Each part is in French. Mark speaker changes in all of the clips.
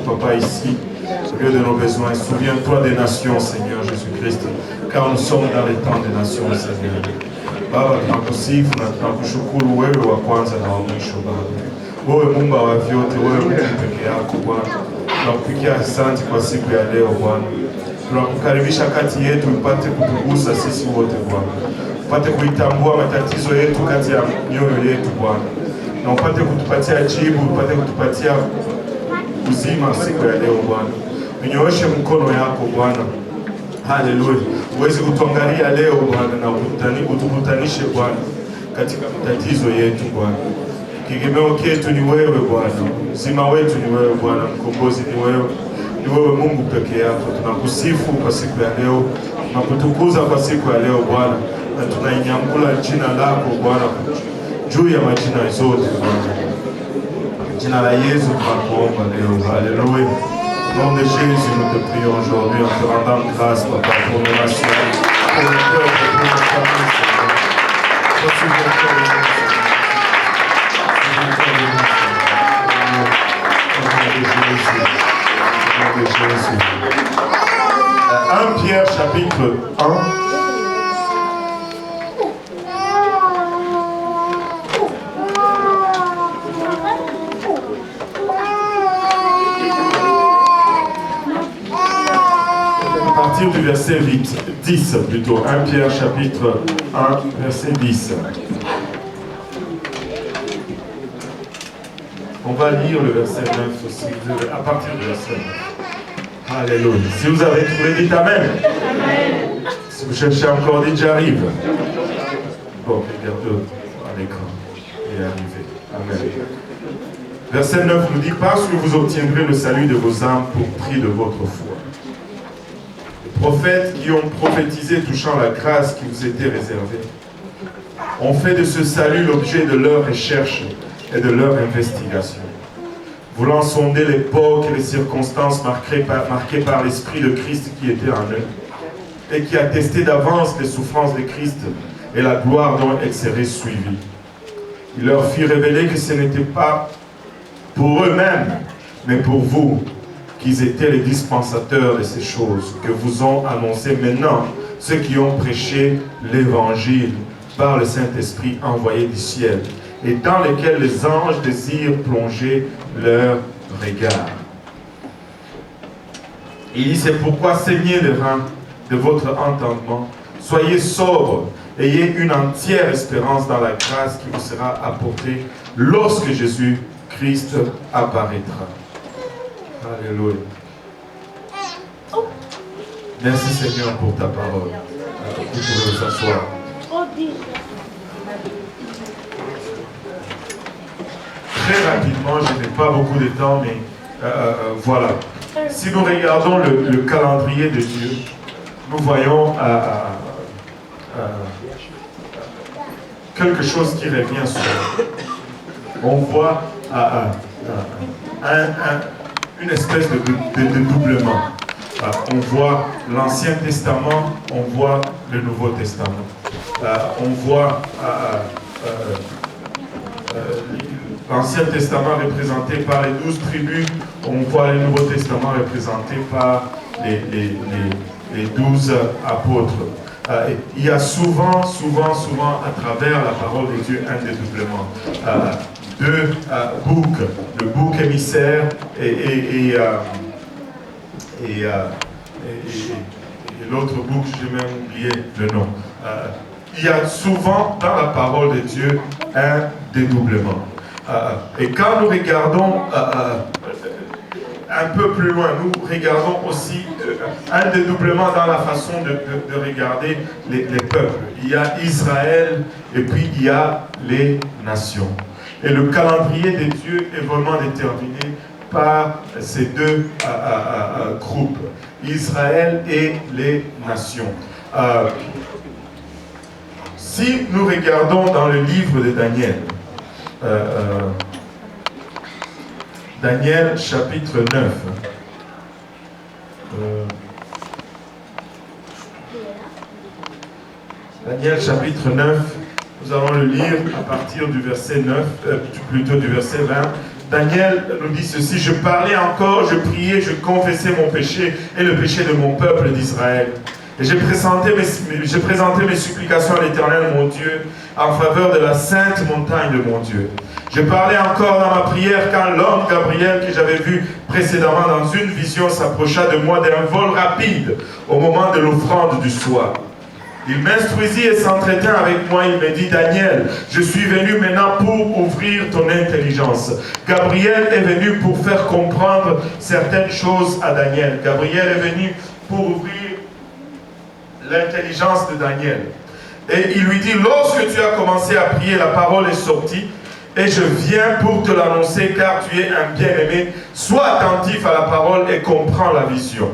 Speaker 1: papa ici, au lieu de nos besoins. Souviens-toi des nations, Seigneur Jésus-Christ, car nous sommes dans les temps des nations, Seigneur. Baba, tunakusifu na tunakushukuru wewe wa kwanza na wa mwisho Baba. Wewe Mungu wa vyote, wewe Mungu peke yako Bwana. Tunakupigia asante kwa siku ya leo Bwana. Tunakukaribisha kati yetu upate kutugusa sisi wote Bwana. Upate kuitambua matatizo yetu kati ya mioyo yetu Bwana. Na upate kutupatia jibu, upate kutupatia uzima siku ya leo Bwana. Unyooshe mkono yako Bwana. Haleluya. Uweze kutuangalia leo Bwana na utukutanishe Bwana katika matatizo yetu Bwana. Kitegemeo chetu ni wewe Bwana. Uzima wetu ni wewe Bwana. Mkombozi ni wewe. Ni wewe Mungu peke yako. Tunakusifu kwa siku ya leo. Tunakutukuza kwa siku ya leo Bwana. Na tunainyangula jina lako Bwana juu ya majina zote Bwana. Jina la Yesu tunakuomba leo. Haleluya. Au nom de Jésus, nous te prions aujourd'hui en te rendant grâce, Papa, pour nos nations, pour le peuple, pour nos familles, Seigneur. Reçois ton cœur de nous, Seigneur. Au nom de Jésus. 1 Pierre chapitre 1. Du verset 10 plutôt, 1 Pierre chapitre 1 verset 10. On va lire le verset 9 aussi, à partir du verset 9. Alléluia. Si vous avez trouvé, dites Amen. Amen. Si vous cherchez encore, dites j'arrive. Bon, regardez à l'écran. Il est arrivé. Amen. Verset 9 nous dit, parce que vous obtiendrez le salut de vos âmes pour prix de votre foi. Prophètes qui ont prophétisé touchant la grâce qui vous était réservée ont fait de ce salut l'objet de leur recherche et de leur investigation. Voulant sonder l'époque et les circonstances marquées par l'Esprit de Christ qui était en eux et qui attestait d'avance les souffrances de Christ et la gloire dont elles seraient suivies. Il leur fit révéler que ce n'était pas pour eux-mêmes, mais pour vous, qu'ils étaient les dispensateurs de ces choses que vous ont annoncé maintenant ceux qui ont prêché l'évangile par le Saint-Esprit envoyé du ciel et dans lesquels les anges désirent plonger leur regard. Il dit, c'est pourquoi saignez les reins de votre entendement, soyez sobres, ayez une entière espérance dans la grâce qui vous sera apportée lorsque Jésus-Christ apparaîtra. Alléluia. Merci Seigneur pour ta parole. Vous pouvez vous asseoir. Très rapidement, je n'ai pas beaucoup de temps, mais voilà. Si nous regardons le calendrier de Dieu, nous voyons quelque chose qui revient sur. On voit une espèce de doublement. On voit l'Ancien Testament, on voit le Nouveau Testament. On voit l'Ancien Testament représenté par les 12 tribus, on voit le Nouveau Testament représenté par les 12 apôtres. Il y a souvent, à travers la parole de Dieu, un dédoublement. Deux boucs, le bouc émissaire et l'autre bouc, j'ai même oublié le nom. Il y a souvent dans la parole de Dieu un dédoublement. Et quand nous regardons un peu plus loin, nous regardons aussi un dédoublement dans la façon de regarder les peuples. Il y a Israël et puis il y a les nations. Et le calendrier de Dieu est vraiment déterminé par ces deux groupes, Israël et les nations. Si nous regardons dans le livre de Daniel, Daniel chapitre 9, Daniel chapitre 9, nous allons le lire à partir du verset 9, plutôt du verset 20 Daniel nous dit ceci, je parlais encore, je priais, je confessais mon péché et le péché de mon peuple d'Israël. Et j'ai présenté mes supplications à l'Éternel, mon Dieu, en faveur de la sainte montagne de mon Dieu. Je parlais encore dans ma prière quand l'homme Gabriel que j'avais vu précédemment dans une vision s'approcha de moi d'un vol rapide au moment de l'offrande du soir. Il m'instruisit et s'entretint avec moi. Il me dit, Daniel, je suis venu maintenant pour ouvrir ton intelligence. Gabriel est venu pour faire comprendre certaines choses à Daniel. Gabriel est venu pour ouvrir l'intelligence de Daniel. Et il lui dit, lorsque tu as commencé à prier, la parole est sortie. Et je viens pour te l'annoncer, car tu es un bien-aimé. Sois attentif à la parole et comprends la vision.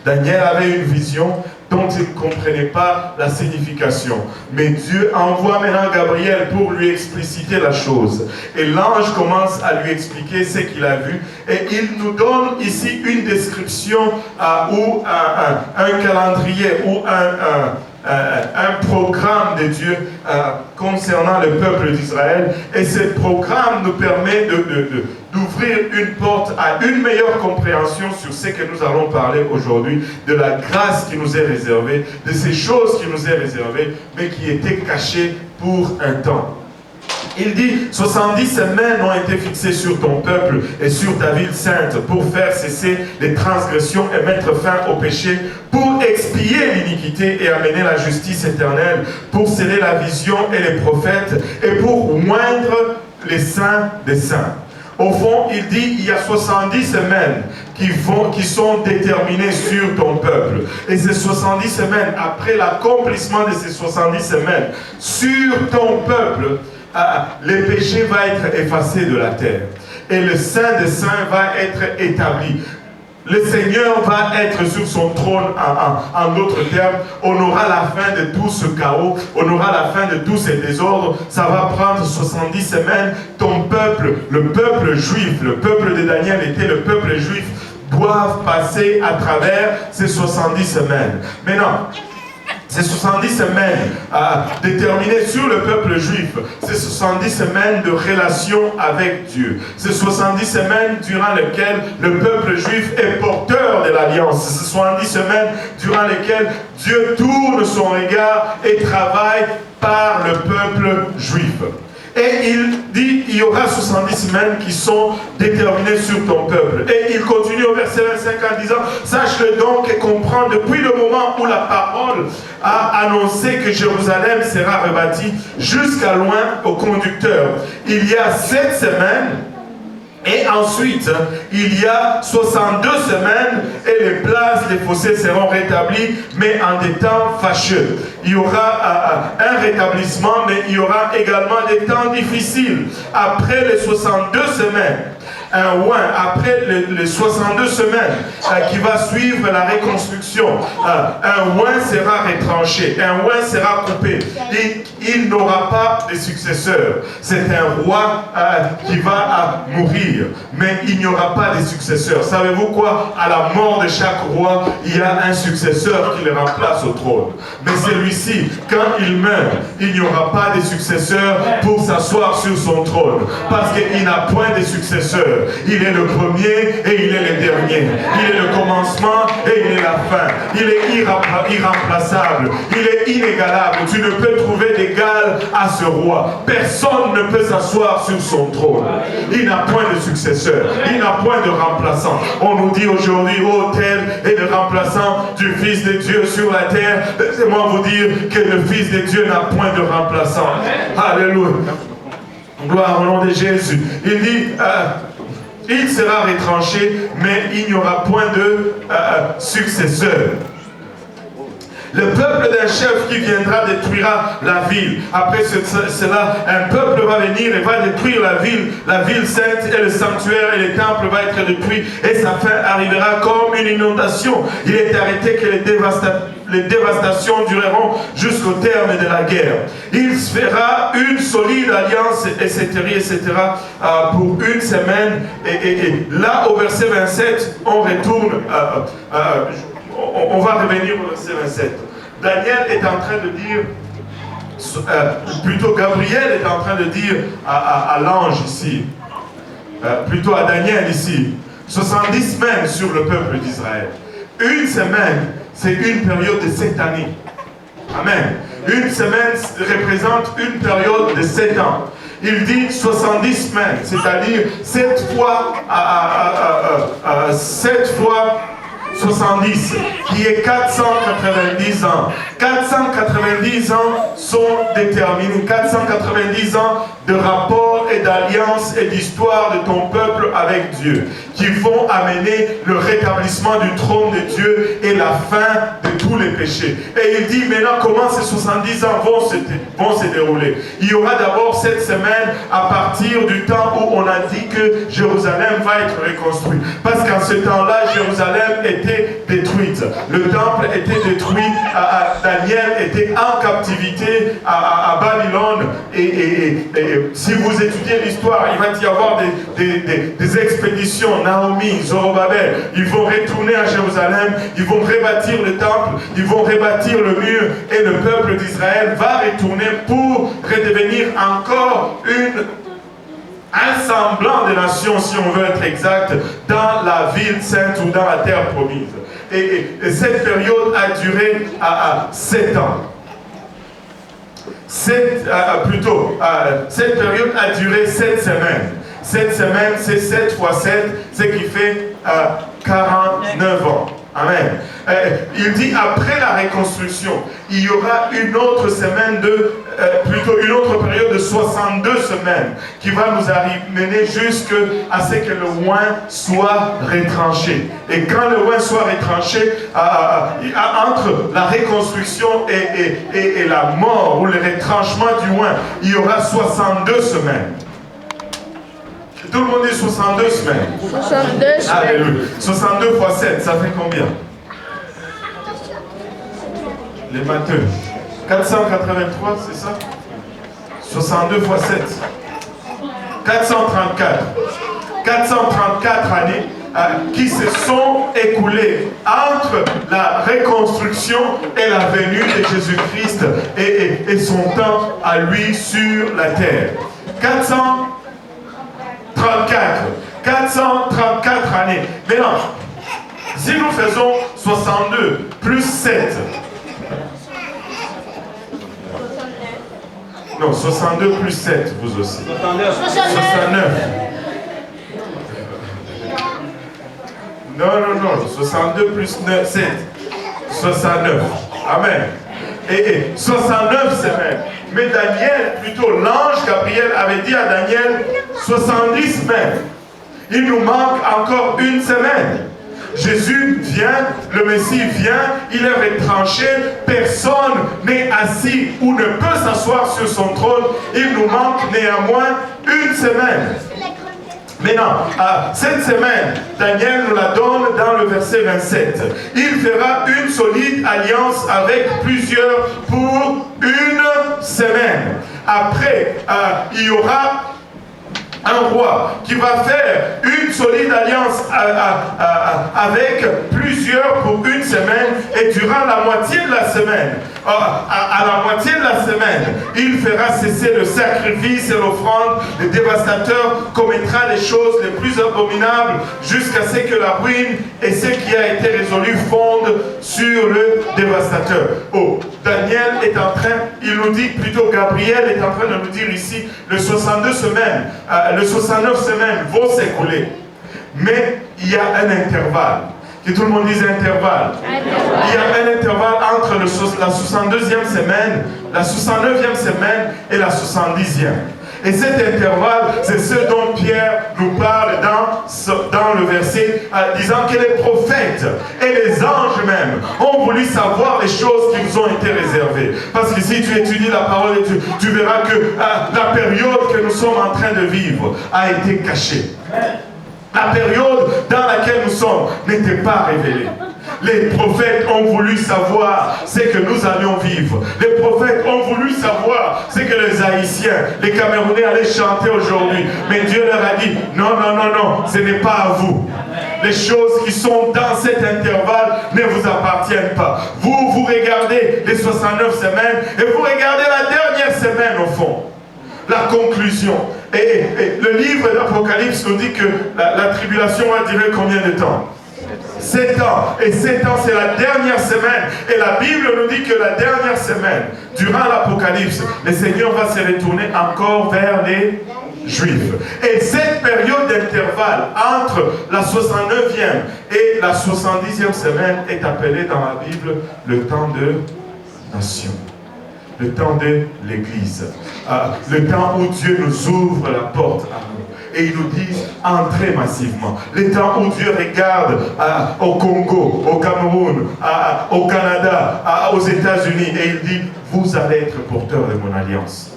Speaker 1: Daniel avait une vision dont il ne comprenait pas la signification. Mais Dieu envoie maintenant Gabriel pour lui expliciter la chose. Et l'ange commence à lui expliquer ce qu'il a vu. Et il nous donne ici une description ou un calendrier ou un programme de Dieu concernant le peuple d'Israël. Et ce programme nous permet d'ouvrir une porte à une meilleure compréhension sur ce que nous allons parler aujourd'hui, de la grâce qui nous est réservée, de ces choses qui nous est réservées, mais qui étaient cachées pour un temps. Il dit, 70 semaines ont été fixées sur ton peuple et sur ta ville sainte pour faire cesser les transgressions et mettre fin au péché, pour expier l'iniquité et amener la justice éternelle, pour sceller la vision et les prophètes et pour moindre les saints des saints. Au fond, il dit, il y a 70 semaines qui sont déterminées sur ton peuple. Et ces 70 semaines, après l'accomplissement de ces 70 semaines, sur ton peuple, les péchés vont être effacés de la terre. Et le Saint des Saints va être établi. Le Seigneur va être sur son trône, en d'autres termes. On aura la fin de tout ce chaos, on aura la fin de tous ces désordres. Ça va prendre 70 semaines. Ton peuple, le peuple juif, le peuple de Daniel était le peuple juif, doivent passer à travers ces 70 semaines. Maintenant, ces 70 semaines déterminées sur le peuple juif, ces 70 semaines de relation avec Dieu, ces 70 semaines durant lesquelles le peuple juif est porteur de l'alliance, ces 70 semaines durant lesquelles Dieu tourne son regard et travaille par le peuple juif. Et il dit, il y aura 70 semaines qui sont déterminées sur ton peuple. Et il continue au verset 25 en disant, sache-le donc et comprends, depuis le moment où la parole a annoncé que Jérusalem sera rebâtie jusqu'à loin au conducteur, il y a 7 semaines. Et ensuite, il y a 62 semaines et les places, les fossés seront rétablis, mais en des temps fâcheux. Il y aura un rétablissement, mais il y aura également des temps difficiles. Après les 62 semaines, un oin, après les 62 semaines qui va suivre la reconstruction, un oin sera retranché, un oin sera coupé. Il n'aura pas de successeur. C'est un roi qui va mourir, mais il n'y aura pas de successeur. Savez-vous quoi? À la mort de chaque roi, il y a un successeur qui le remplace au trône. Mais celui-ci, quand il meurt, il n'y aura pas de successeur pour s'asseoir sur son trône, parce qu'il n'a point de successeur. Il est le premier et il est le dernier. Il est le commencement et il est la fin. Il est irremplaçable. Il est inégalable. Tu ne peux trouver d'égal à ce roi. Personne ne peut s'asseoir sur son trône. Il n'a point de successeur. Il n'a point de remplaçant. On nous dit aujourd'hui, oh, tel est le remplaçant du Fils de Dieu sur la terre. Laissez-moi vous dire que le Fils de Dieu n'a point de remplaçant. Alléluia. Gloire au nom de Jésus. Il dit, il sera retranché, mais il n'y aura point de successeur. Le peuple d'un chef qui viendra détruira la ville. Après cela, un peuple va venir et va détruire la ville sainte et le sanctuaire et le temple va être détruit et sa fin arrivera comme une inondation. Il est arrêté que les dévastations dureront jusqu'au terme de la guerre. Il se fera une solide alliance, etc., pour une semaine. Et là, au verset 27, on retourne, on va revenir au verset 27. Daniel est en train de dire, plutôt Gabriel est en train de dire à l'ange ici, plutôt à Daniel ici, 70 semaines sur le peuple d'Israël. Une semaine, c'est une période de 7 années. Amen. Une semaine représente une période de 7 ans. Il dit 70 semaines, c'est-à-dire 7 fois 70, qui est 490 ans. 490 ans sont déterminés, 490 ans de rapport et d'alliance et d'histoire de ton peuple avec Dieu, qui vont amener le rétablissement du trône de Dieu et la fin de tous les péchés. Et il dit maintenant comment ces 70 ans vont se dérouler. Il y aura d'abord cette semaine à partir du temps où on a dit que Jérusalem va être reconstruit. Parce qu'en ce temps-là, Jérusalem était détruite. Le temple était détruit. Daniel était en captivité à Babylone. Et si vous étudiez l'histoire, il va y avoir des expéditions. Naomi, Zorobabel, ils vont retourner à Jérusalem, ils vont rebâtir le temple, ils vont rebâtir le mur, et le peuple d'Israël va retourner pour redevenir encore un semblant de nation, si on veut être exact, dans la ville sainte ou dans la terre promise. Et cette période a duré 7 ans. Cette période a duré 7 semaines. 7 semaines, c'est 7 fois 7, ce qui fait 49 ans. Amen. Il dit après la reconstruction, il y aura une autre semaine une autre période de 62 semaines qui va nous amener jusqu'à ce que le oin soit retranché. Et quand le oin soit retranché, entre la reconstruction et la mort ou le retranchement du oin, il y aura 62 semaines. Tout le monde dit 62 semaines.
Speaker 2: 62 semaines.
Speaker 1: Alléluia. 62 fois 7, ça fait combien? Les matheux. 483, c'est ça? 62 fois 7. 434. 434 années qui se sont écoulées entre la reconstruction et la venue de Jésus-Christ et son temps à lui sur la terre. 434 années. Maintenant, si nous faisons 62 plus 7, non, 62 plus 7, vous aussi. 69. Non, 62 plus 9, 7. 69. Amen. Et 69 semaines. Mais Daniel, plutôt l'ange Gabriel avait dit à Daniel 70 semaines. Il nous manque encore une semaine. Jésus vient, le Messie vient, il est retranché, personne n'est assis ou ne peut s'asseoir sur son trône. Il nous manque néanmoins une semaine. Maintenant, cette semaine, Daniel nous la donne dans le verset 27. Il fera une solide alliance avec plusieurs pour une semaine. Après, il y aura un roi qui va faire une solide alliance avec plusieurs pour une semaine, et durant la moitié de la semaine, à la moitié de la semaine, il fera cesser le sacrifice et l'offrande. Le dévastateur commettra les choses les plus abominables jusqu'à ce que la ruine et ce qui a été résolu fondent sur le dévastateur. Oh, Daniel est en train, il nous dit, plutôt Gabriel est en train de nous dire ici, le 62 semaines, le 69 semaines vont s'écouler. Mais il y a un intervalle. Que tout le monde dise intervalle. Il y a un intervalle entre la 62e semaine, la 69e semaine et la 70e. Et cet intervalle, c'est ce dont Pierre nous parle dans le verset, disant que les prophètes et les anges même ont voulu savoir les choses qui nous ont été réservées. Parce que si tu étudies la parole de Dieu, tu verras que la période que nous sommes en train de vivre a été cachée. La période dans laquelle nous sommes n'était pas révélée. Les prophètes ont voulu savoir ce que nous allions vivre. Les prophètes ont voulu savoir ce que les Haïtiens, les Camerounais allaient chanter aujourd'hui. Mais Dieu leur a dit, non, ce n'est pas à vous. Les choses qui sont dans cet intervalle ne vous appartiennent pas. Vous regardez les 69 semaines et vous regardez la dernière semaine au fond. la conclusion. Et le livre d'Apocalypse nous dit que la tribulation va durer combien de temps? 7 ans. Et 7 ans, c'est la dernière semaine. Et la Bible nous dit que la dernière semaine, durant l'Apocalypse, le Seigneur va se retourner encore vers les Juifs. Et cette période d'intervalle entre la 69e et la 70e semaine est appelée dans la Bible le temps de nation. Le temps de l'Église. Le temps où Dieu nous ouvre la porte à nous. Et il nous dit, entrez massivement. Le temps où Dieu regarde au Congo, au Cameroun, au Canada, aux États-Unis, et il dit, vous allez être porteurs de mon alliance.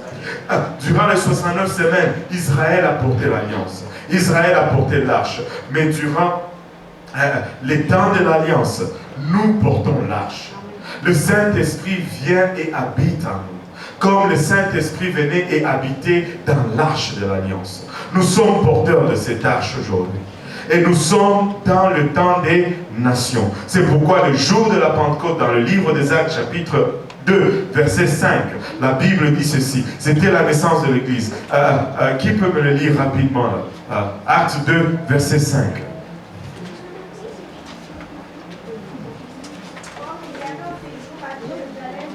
Speaker 1: Durant les 69 semaines, Israël a porté l'alliance. Israël a porté l'arche. Mais durant les temps de l'alliance, nous portons l'arche. Le Saint-Esprit vient et habite en nous. Comme le Saint-Esprit venait et habitait dans l'arche de l'Alliance. Nous sommes porteurs de cette arche aujourd'hui. Et nous sommes dans le temps des nations. C'est pourquoi le jour de la Pentecôte, dans le livre des Actes, chapitre 2, verset 5, la Bible dit ceci. C'était la naissance de l'Église. Qui peut me le lire rapidement là? Actes 2, verset 5.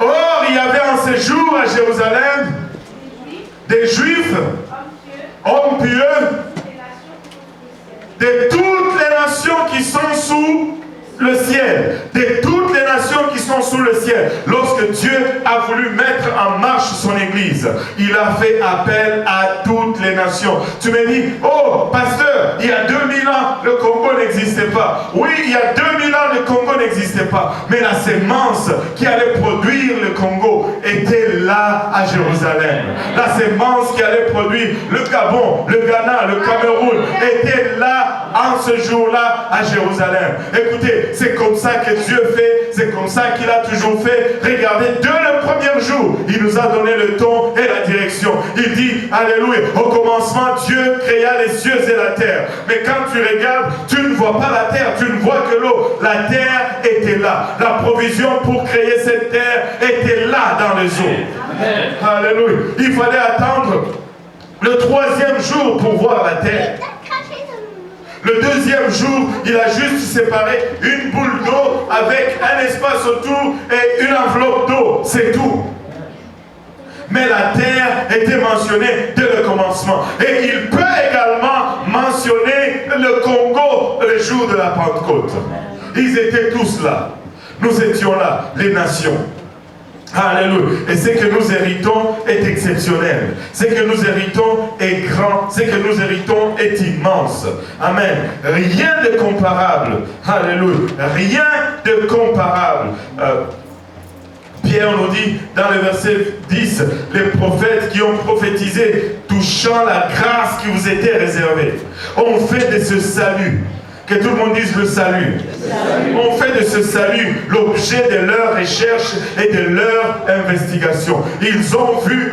Speaker 1: Or, il y avait en ce jour à Jérusalem des Juifs, hommes pieux, de toutes les nations qui sont sous le ciel, de toutes les nations qui sont sous le ciel. Lorsque Dieu a voulu mettre en marche son Église, il a fait appel à toutes les nations. Tu me dis, oh pasteur, il y a 2000 ans, le Congo n'existait pas. Oui, il y a 2000 ans, le Congo n'existait pas. Mais la sémence qui allait produire le Congo était là à Jérusalem. La sémence qui allait produire le Gabon, le Ghana, le Cameroun était là en ce jour-là à Jérusalem. Écoutez, c'est comme ça que Dieu fait, c'est comme ça qu'il a toujours fait. Regardez, dès le premier jour, il nous a donné le ton et la direction. Il dit, alléluia, au commencement, Dieu créa les cieux et la terre. Mais quand tu regardes, tu ne vois pas la terre, tu ne vois que l'eau. La terre était là. La provision pour créer cette terre était là dans les eaux. Alléluia. Il fallait attendre le 3e jour pour voir la terre. Le 2e jour, il a juste séparé une boule d'eau avec un espace autour et une enveloppe d'eau. C'est tout. Mais la terre était mentionnée dès le commencement. Et il peut également mentionner le Congo le jour de la Pentecôte. Ils étaient tous là. Nous étions là, les nations. Alléluia. Et ce que nous héritons est exceptionnel. Ce que nous héritons est grand. Ce que nous héritons est immense. Amen. Rien de comparable. Alléluia. Rien de comparable. Pierre nous dit dans le verset 10, les prophètes qui ont prophétisé touchant la grâce qui vous était réservée ont fait de ce salut. Que tout le monde dise le salut. On fait de ce salut l'objet de leur recherche et de leur investigation. Ils ont vu,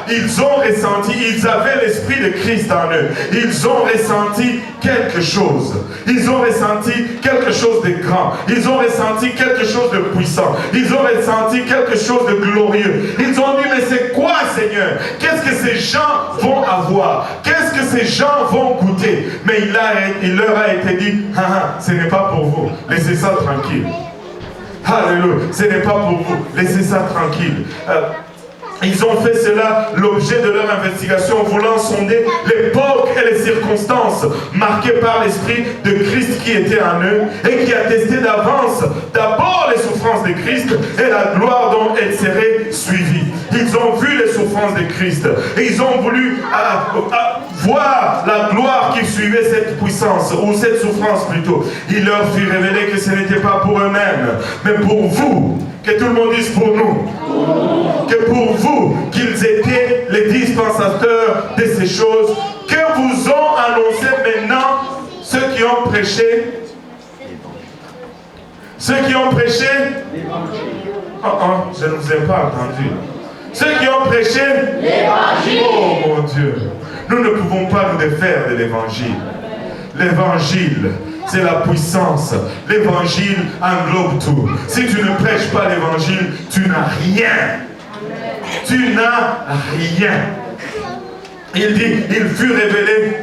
Speaker 1: ils ont ressenti, ils avaient l'esprit de Christ en eux. Ils ont ressenti quelque chose. Ils ont ressenti quelque chose de grand. Ils ont ressenti quelque chose de puissant. Ils ont ressenti quelque chose de glorieux. Ils ont dit, mais c'est quoi, Seigneur? Qu'est-ce que ces gens vont avoir? Qu'est-ce que ces gens vont goûter? Mais il leur a été dit, ce n'est pas pour vous, laissez ça tranquille. Alléluia, ce n'est pas pour vous, laissez ça tranquille. Ils ont fait cela l'objet de leur investigation, voulant sonder l'époque et les circonstances marquées par l'Esprit de Christ qui était en eux et qui attestait d'avance d'abord les souffrances de Christ et la gloire dont elles seraient suivies. Ils ont vu les souffrances de Christ et ils ont voulu voir la gloire qui suivait cette puissance, ou cette souffrance plutôt. Il leur fit révéler que ce n'était pas pour eux-mêmes, mais pour vous. Que tout le monde dise pour nous. Que pour vous, qu'ils étaient les dispensateurs de ces choses que vous ont annoncé maintenant ceux qui ont prêché. Ceux qui ont prêché. Je ne vous ai pas entendu. Ceux qui ont prêché l'évangile. Oh mon Dieu. Nous ne pouvons pas nous défaire de l'évangile. L'évangile, c'est la puissance. L'évangile englobe tout. Si tu ne prêches pas l'évangile, tu n'as rien. Tu n'as rien. Il dit, il fut révélé,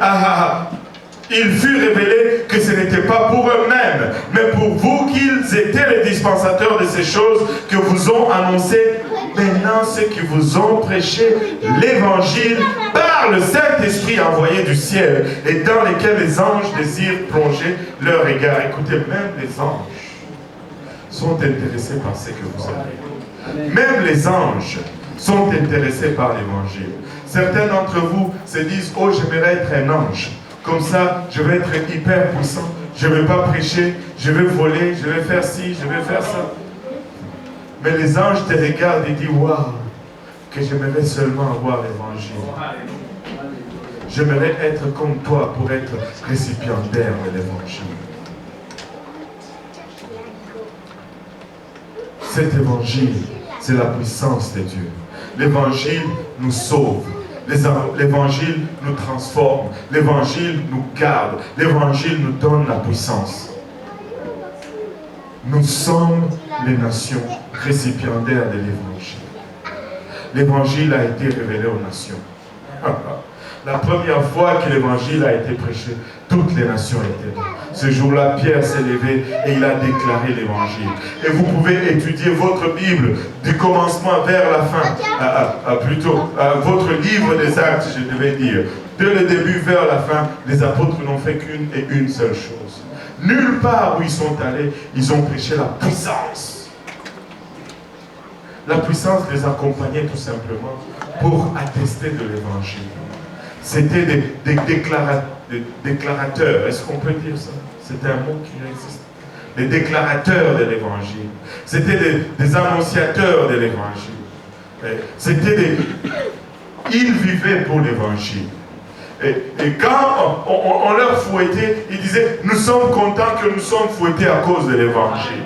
Speaker 1: il fut révélé que ce n'était pas pour eux-mêmes, mais pour vous qu'ils étaient les dispensateurs de ces choses que vous ont annoncées. Maintenant, ceux qui vous ont prêché l'évangile par le Saint-Esprit envoyé du ciel et dans lesquels les anges désirent plonger leur regard. Écoutez, même les anges sont intéressés par ce que vous avez. Même les anges sont intéressés par l'évangile. Certains d'entre vous se disent, oh, j'aimerais être un ange. Comme ça, je vais être hyper puissant. Je ne vais pas prêcher, je vais voler, je vais faire ci, je vais faire ça. Mais les anges te regardent et disent, waouh, que j'aimerais seulement avoir l'évangile. J'aimerais être comme toi pour être récipiendaire de l'évangile. Cet évangile, c'est la puissance de Dieu. L'évangile nous sauve. L'évangile nous transforme. L'évangile nous garde. L'évangile nous donne la puissance. Nous sommes les nations récipiendaires de l'évangile. L'évangile a été révélé aux nations. La première fois que l'évangile a été prêché, toutes les nations étaient là. Ce jour-là, Pierre s'est levé et il a déclaré l'évangile. Et vous pouvez étudier votre Bible du commencement vers la fin. Plutôt, votre livre des actes, je devais dire. De le début vers la fin, les apôtres n'ont fait qu'une et une seule chose. Nulle part où ils sont allés, ils ont prêché la puissance. La puissance les accompagnait tout simplement pour attester de l'évangile. C'était des déclarateurs. Est-ce qu'on peut dire ça? C'est un mot qui existe. Des déclarateurs de l'évangile. C'était des annonciateurs de l'évangile. Ils vivaient pour l'évangile. Et quand on leur fouettait, ils disaient, nous sommes contents que nous sommes fouettés à cause de l'évangile.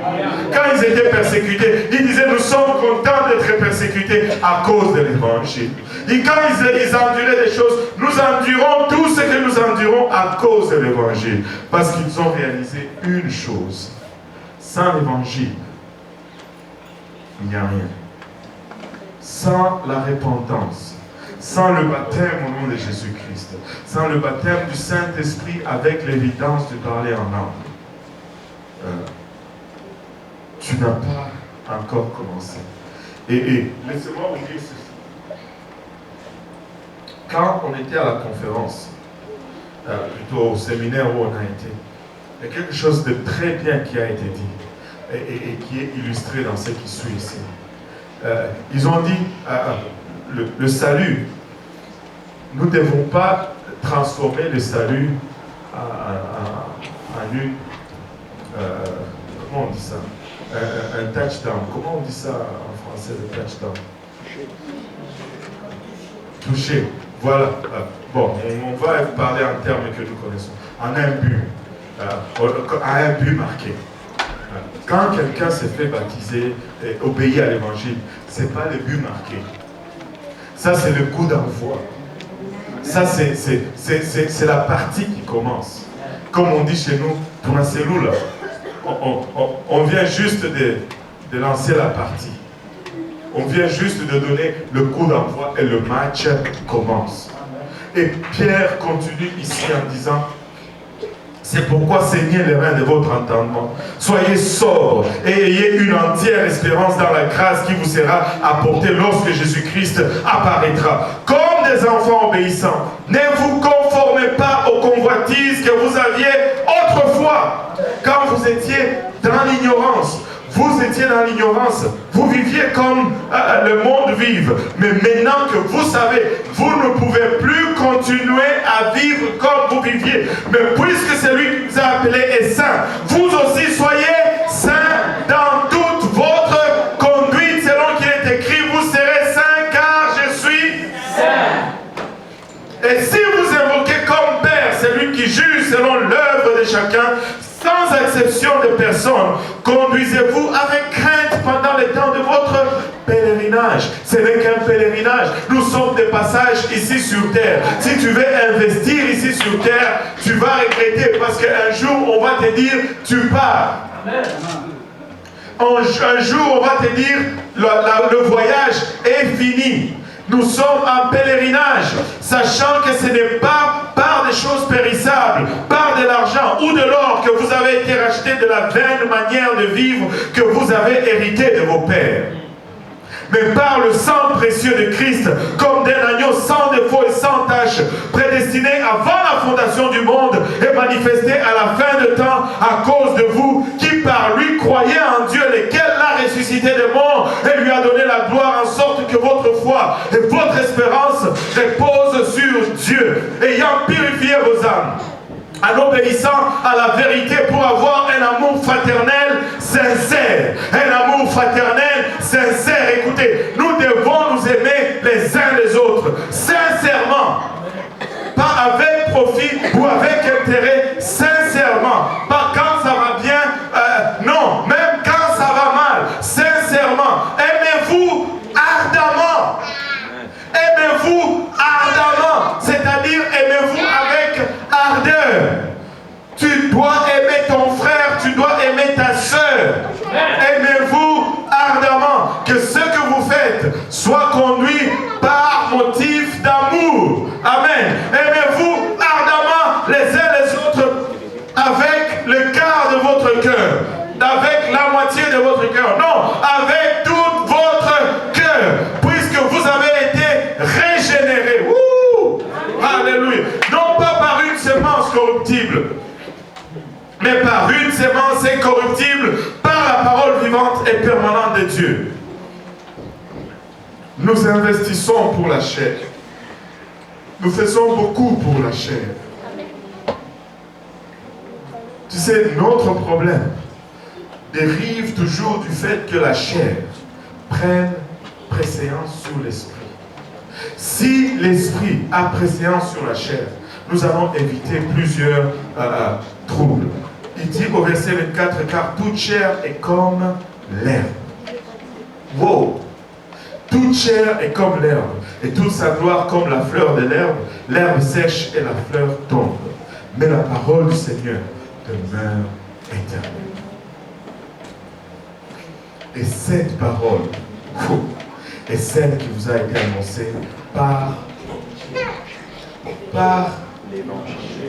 Speaker 1: Quand ils étaient persécutés, ils disaient, nous sommes contents d'être persécutés à cause de l'évangile. Et quand ils enduraient des choses, nous endurons tout ce que nous endurons à cause de l'évangile. Parce qu'ils ont réalisé une chose. Sans l'évangile, il n'y a rien. Sans la repentance, sans le baptême au nom de Jésus-Christ, sans le baptême du Saint-Esprit avec l'évidence de parler en langue, tu n'as pas encore commencé. Et laissez-moi vous dire ceci. Quand on était à la conférence, plutôt au séminaire où on a été, il y a quelque chose de très bien qui a été dit et qui est illustré dans ce qui suit ici. Ils ont dit le salut. Nous ne devons pas transformer le salut en une comment on dit ça, un touchdown. Comment on dit ça en français, le touchdown? Toucher. Voilà. Bon, on va parler en termes que nous connaissons. En un but. À un but marqué. Quand quelqu'un s'est fait baptiser et obéit à l'évangile, ce n'est pas le but marqué. Ça, c'est le coup d'envoi. Ça, c'est la partie qui commence. Comme on dit chez nous, pour la cellule, on vient juste de lancer la partie. On vient juste de donner le coup d'envoi et le match commence. Et Pierre continue ici en disant, c'est pourquoi saignez les reins de votre entendement. Soyez sobres et ayez une entière espérance dans la grâce qui vous sera apportée lorsque Jésus-Christ apparaîtra. Comme des enfants obéissants, ne vous conformez pas aux convoitises que vous aviez autrefois, quand vous étiez dans l'ignorance. Vous étiez dans l'ignorance, vous viviez comme le monde vive. Mais maintenant que vous savez, vous ne pouvez plus continuer à vivre comme vous viviez. Mais puisque celui qui vous a appelé est saint, vous aussi soyez saints dans toute votre conduite, selon qu'il est écrit, vous serez saints car je suis saint. Et si vous invoquez comme Père celui qui juge selon l'œuvre de chacun, sans exception de personne, conduisez-vous avec crainte pendant le temps de votre pèlerinage. Ce n'est qu'un pèlerinage. Nous sommes des passages ici sur terre. Si tu veux investir ici sur terre, tu vas regretter parce qu'un jour, on va te dire, tu pars. Un jour, on va te dire, le voyage est fini. Nous sommes en pèlerinage, sachant que ce n'est pas par des choses périssables, par de l'argent ou de l'or que vous avez été racheté de la vaine manière de vivre que vous avez hérité de vos pères, mais par le sang précieux de Christ, comme d'un agneau sans défaut et sans tache, prédestiné avant la fondation du monde et manifesté à la fin de temps à cause de vous, qui par lui croyez en Dieu, lequel l'a ressuscité des morts et lui a donné la gloire, en sorte que votre foi et votre espérance reposent sur Dieu, ayant purifié vos âmes, en obéissant à la vérité pour avoir un amour fraternel sincère. Un amour fraternel sincère. Écoutez, nous devons nous aimer les uns les autres, sincèrement. Pas avec profit ou avec intérêt, sincèrement. Pas quand ça va bien, non, même quand ça va mal, sincèrement. Aimez-vous ardemment. Aimez-vous ardemment, c'est-à-dire aimez-vous avec ardeur. Tu dois aimer ton frère, tu dois aimer ta soeur. Aimez-vous ardemment, que ce que vous faites soit conduit par motif d'amour. Amen. Aimez-vous ardemment les uns les autres avec le quart de votre cœur, avec la moitié de votre cœur. Non, avec tout votre cœur, puisque vous avez été régénéré. Alléluia. Non pas par une semence corruptible, mais par une semence incorruptible, par la parole vivante et permanente de Dieu. Nous investissons pour la chair. Nous faisons beaucoup pour la chair. Tu sais, notre problème dérive toujours du fait que la chair prenne préséance sur l'esprit. Si l'esprit a préséance sur la chair, nous allons éviter plusieurs troubles. Il dit au verset 24, car toute chair est comme l'herbe. Wow! Toute chair est comme l'herbe, et toute sa gloire comme la fleur de l'herbe. L'herbe sèche et la fleur tombe. Mais la parole du Seigneur demeure éternelle. Et cette parole est celle qui vous a été annoncée par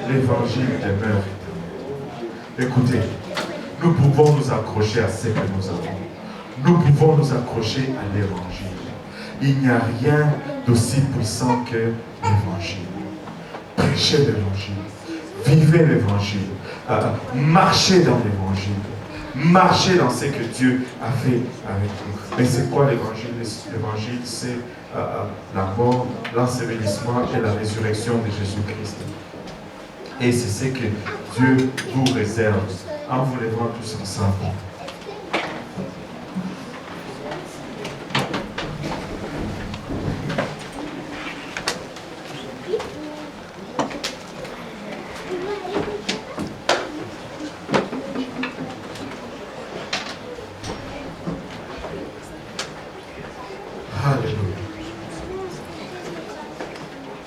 Speaker 1: l'évangile demeure éternel. Écoutez, nous pouvons nous accrocher à ce que nous avons. Nous pouvons nous accrocher à l'évangile. Il n'y a rien d'aussi puissant que l'évangile. Prêchez l'évangile. Vivez l'évangile. Marchez dans l'évangile. Marchez dans ce que Dieu a fait avec vous. Mais c'est quoi l'évangile? L'évangile, c'est la mort, l'ensevelissement et la résurrection de Jésus-Christ. Et c'est ce que Dieu vous réserve en vous levant tous ensemble.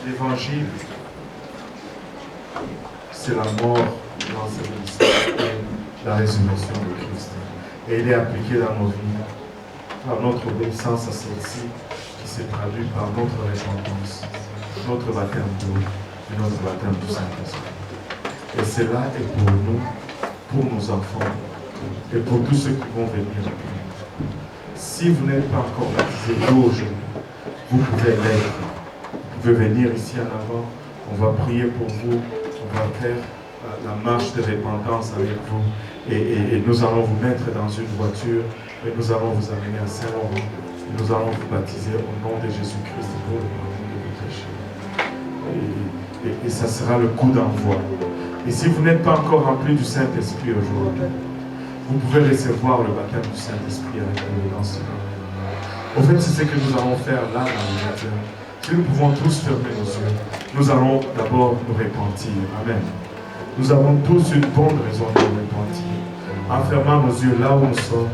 Speaker 1: L'évangile, c'est la mort, l'ensevelissement et la résurrection de Christ. Et il est appliqué dans nos vies par notre obéissance à celle-ci, qui se traduit par notre repentance, notre baptême d'eau et notre baptême du Saint-Esprit. Et cela est pour nous, pour nos enfants et pour tous ceux qui vont venir après. Si vous n'êtes pas encore baptisé d'eau aujourd'hui, vous pouvez l'être. Vous pouvez venir ici en avant, on va prier pour vous, on va faire la marche de repentance avec vous et nous allons vous mettre dans une voiture et nous allons vous amener à Saint-Laurent et nous allons vous baptiser au nom de Jésus-Christ pour le pardon de vos péchés. Et ça sera le coup d'envoi. Et si vous n'êtes pas encore rempli du Saint-Esprit aujourd'hui, vous pouvez recevoir le baptême du Saint-Esprit avec nous dans ce moment. Au fait, c'est ce que nous allons faire là dans le matin. Si nous pouvons tous fermer nos yeux, nous allons d'abord nous repentir. Amen. Nous avons tous une bonne raison de nous repentir. En fermant nos yeux là où nous sommes,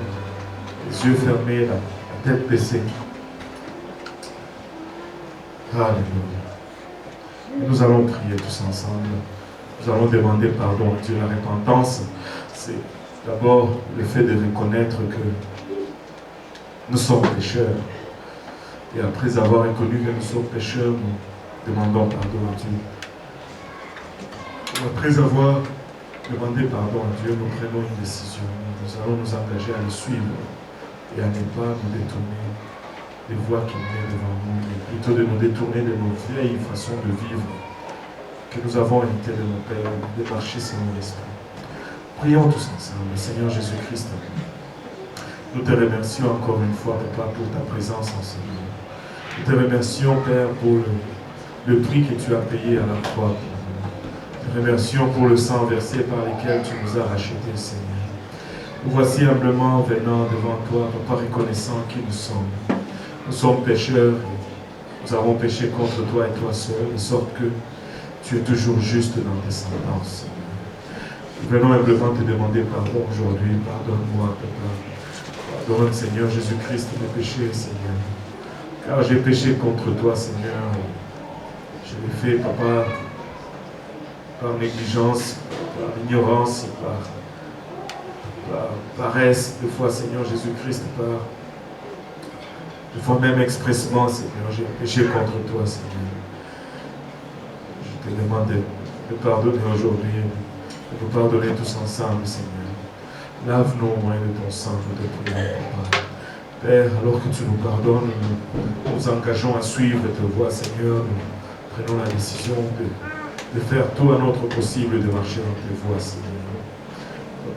Speaker 1: les yeux fermés, la tête baissée. Alléluia. Nous allons prier tous ensemble. Nous allons demander pardon à Dieu. La repentance, c'est d'abord le fait de reconnaître que nous sommes pécheurs. Et après avoir reconnu que nous sommes pécheurs, nous demandons pardon à Dieu. Après avoir demandé pardon à Dieu, nous prenons une décision. Nous allons nous engager à le suivre et à ne pas nous détourner des voies qui viennent devant nous, mais plutôt de nous détourner de nos vieilles façons de vivre que nous avons hérité de nos pères, de marcher selon l'esprit. Prions tous ensemble. Seigneur Jésus-Christ, nous te remercions encore une fois, Papa, pour ta présence en ce lieu. Nous te remercions, Père, pour le prix que tu as payé à la croix. Nous te remercions pour le sang versé par lequel tu nous as rachetés, Seigneur. Nous voici humblement venant devant toi, Papa, reconnaissant qui nous sommes. Nous sommes pécheurs, nous avons péché contre toi et toi seul, de sorte que tu es toujours juste dans tes sentences. Nous venons humblement te demander pardon aujourd'hui. Pardonne-moi, Papa. Pardonne, Seigneur Jésus-Christ, mes péchés, Seigneur. Car j'ai péché contre toi, Seigneur. Je l'ai fait, Papa, par négligence, par ignorance, par paresse, des fois, Seigneur Jésus-Christ, des fois même expressement, Seigneur, j'ai péché contre toi, Seigneur. Je te demande de pardonner aujourd'hui, de nous pardonner tous ensemble, Seigneur. Lave-nous au moyen de ton sang, nous te prions, Papa. Père, alors que tu nous pardonnes, nous nous engageons à suivre tes voies, Seigneur. Nous prenons la décision de faire tout à notre possible de marcher dans tes voies, Seigneur.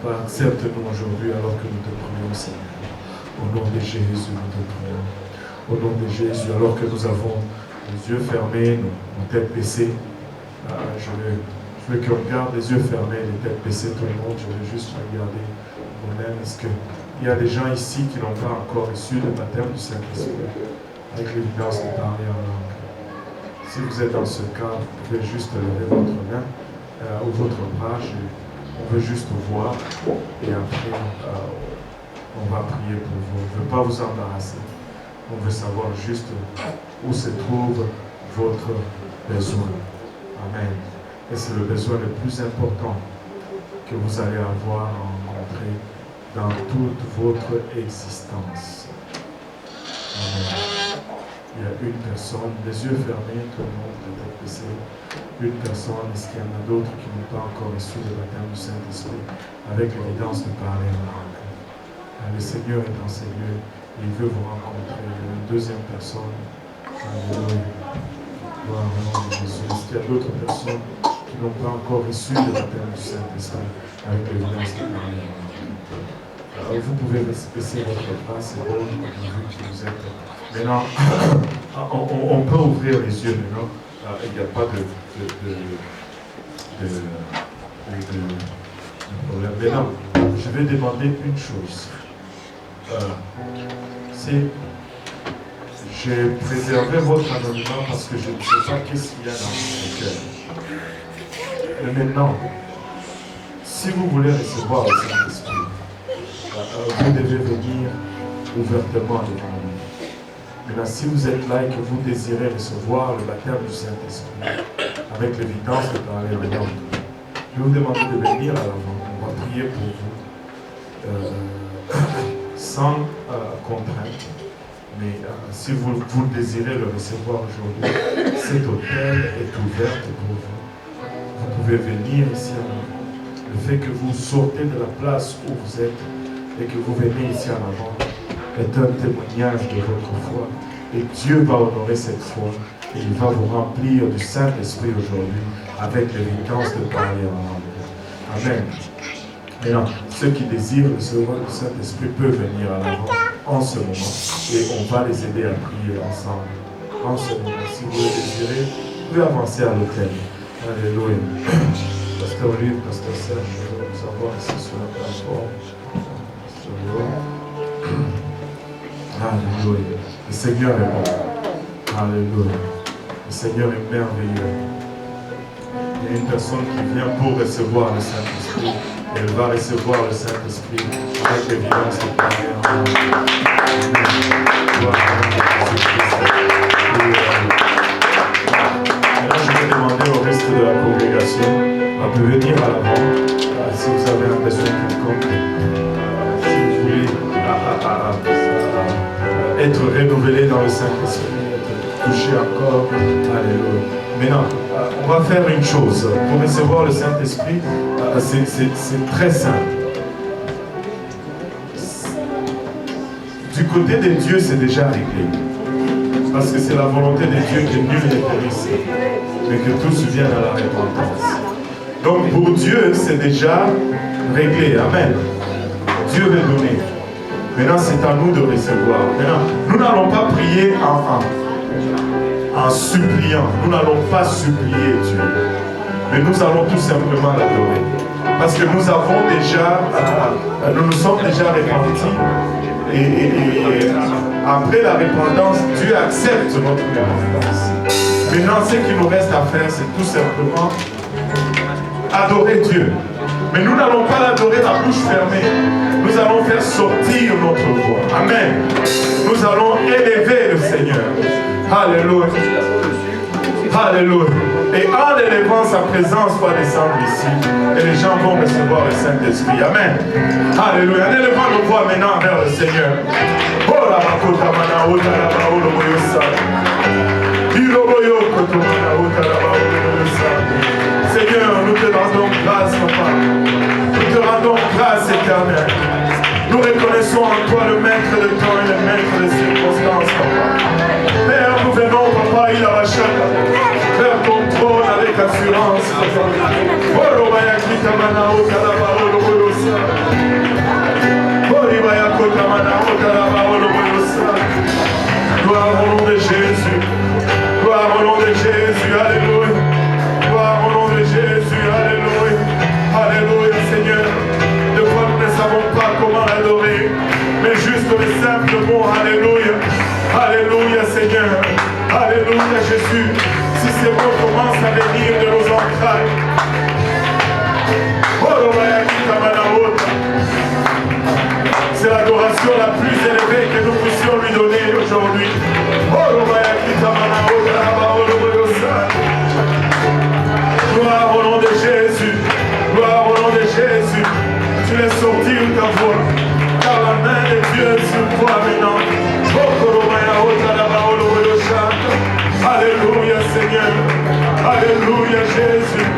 Speaker 1: Papa, accepte-nous aujourd'hui alors que nous te prions, Seigneur. Au nom de Jésus, nous te prions. Au nom de Jésus, alors que nous avons les yeux fermés, nos têtes baissées, je veux qu'on garde les yeux fermés, les têtes baissées, tout le monde. Je veux juste regarder moi-même. Est-ce qu'il y a des gens ici qui n'ont pas encore reçu le baptême du Saint-Esprit avec l'évidence de parler en langue? Si vous êtes dans ce cas, vous pouvez juste lever votre main ou votre bras. On veut juste vous voir et après on va prier pour vous. On ne veut pas vous embarrasser. On veut savoir juste où se trouve votre besoin. Amen. Et c'est le besoin le plus important que vous allez avoir à rencontrer dans toute votre existence. Amen. Il y a une personne, les yeux fermés, tout le monde peut être baissé. Une personne, est-ce qu'il y en a d'autres qui n'ont pas encore reçu le baptême du Saint-Esprit avec l'évidence de parler en langue? Le Seigneur est dans ces lieux, il veut vous rencontrer. Il y a une deuxième personne. Alléluia. Gloire au nom de Jésus. Est-ce qu'il y a d'autres personnes qui n'ont pas encore reçu le baptême du Saint-Esprit avec l'évidence de parler en langue? Vous pouvez baisser votre bras, c'est bon, vu que vous êtes. Maintenant, on peut ouvrir les yeux maintenant. Il n'y a pas de problème. Maintenant, je vais demander une chose. J'ai préservé votre anonymat parce que je ne sais pas qu'est-ce qu'il y a dans votre cœur. Mais maintenant, si vous voulez recevoir le Saint-Esprit, vous devez venir ouvertement devant lui. Maintenant, si vous êtes là et que vous désirez recevoir le baptême du Saint-Esprit avec l'évidence de parler en langue, je vais vous demander de venir à l'avant. On va prier pour vous sans contrainte. Mais si vous désirez le recevoir aujourd'hui, cet hôtel est ouvert pour vous. Vous pouvez venir ici en avant. Le fait que vous sortez de la place où vous êtes et que vous venez ici en avant est un témoignage de votre foi. Et Dieu va honorer cette foi et il va vous remplir du Saint-Esprit aujourd'hui avec l'évidence de parler en langue. Amen. Maintenant, ceux qui désirent recevoir le Saint-Esprit peuvent venir à l'avant en ce moment et on va les aider à prier ensemble. En ce moment, si vous le désirez, vous pouvez avancer à l'autel. Alléluia. Pasteur Olive, Pasteur Serge, je veux vous avoir ici sur la plateforme. Alléluia. Le Seigneur est bon. Alléluia. Le Seigneur est merveilleux. Il y a une personne qui vient pour recevoir le Saint-Esprit. Elle va recevoir le Saint-Esprit avec l'évidence de parler en langue. Maintenant, je vais demander au reste de la congrégation de venir à l'avant si vous avez un besoin quelconque. Si vous voulez être renouvelé dans le Saint-Esprit, être touché encore. Alléluia. Maintenant, on va faire une chose. Pour recevoir le Saint-Esprit, c'est très simple. Du côté de Dieu, c'est déjà réglé. Parce que c'est la volonté de Dieu que nul n'est périsse, mais que tous viennent à la repentance. Donc pour Dieu, c'est déjà réglé. Amen. Dieu veut donner. Maintenant, c'est à nous de recevoir. Maintenant, nous n'allons pas prier en suppliant. Nous n'allons pas supplier Dieu. Mais nous allons tout simplement l'adorer. Parce que nous avons déjà, nous nous sommes déjà repentis. Et après la repentance, Dieu accepte notre repentance. Maintenant, ce qu'il nous reste à faire, c'est tout simplement adorer Dieu. Mais nous n'allons pas l'adorer la bouche fermée. Nous allons faire sortir notre voix. Amen. Nous allons élever le Seigneur. Alléluia. Alléluia. Et en élevant sa présence va descendre ici. Et les gens vont recevoir le Saint-Esprit. Amen. Alléluia. En élevant nos voix maintenant vers le Seigneur. Seigneur, nous te rendons grâce, papa. Nous te rendons grâce éternelle. Nous reconnaissons en toi le maître de temps et le maître des circonstances, papa. Père, nous venons, papa, il a la chata, vers ton trône avec assurance, papa. Gloire au nom de Jésus. Gloire au nom de Jésus. Alléluia. Gloire au nom de Jésus. Alléluia. Alléluia, Seigneur. De quoi nous ne savons pas comment l'adorer, mais juste le simple mot. Alléluia. Alléluia, Seigneur. Alléluia, Jésus. Si ces mots commencent à venir de nos entrailles. C'est l'adoration la plus élevée que nous puissions lui donner aujourd'hui. Gloire au nom de Jésus. Gloire au nom de Jésus. Tu laisses sortir ta voix. Car la main de Dieu est sur toi maintenant. Alléluia Seigneur. Alléluia Jésus.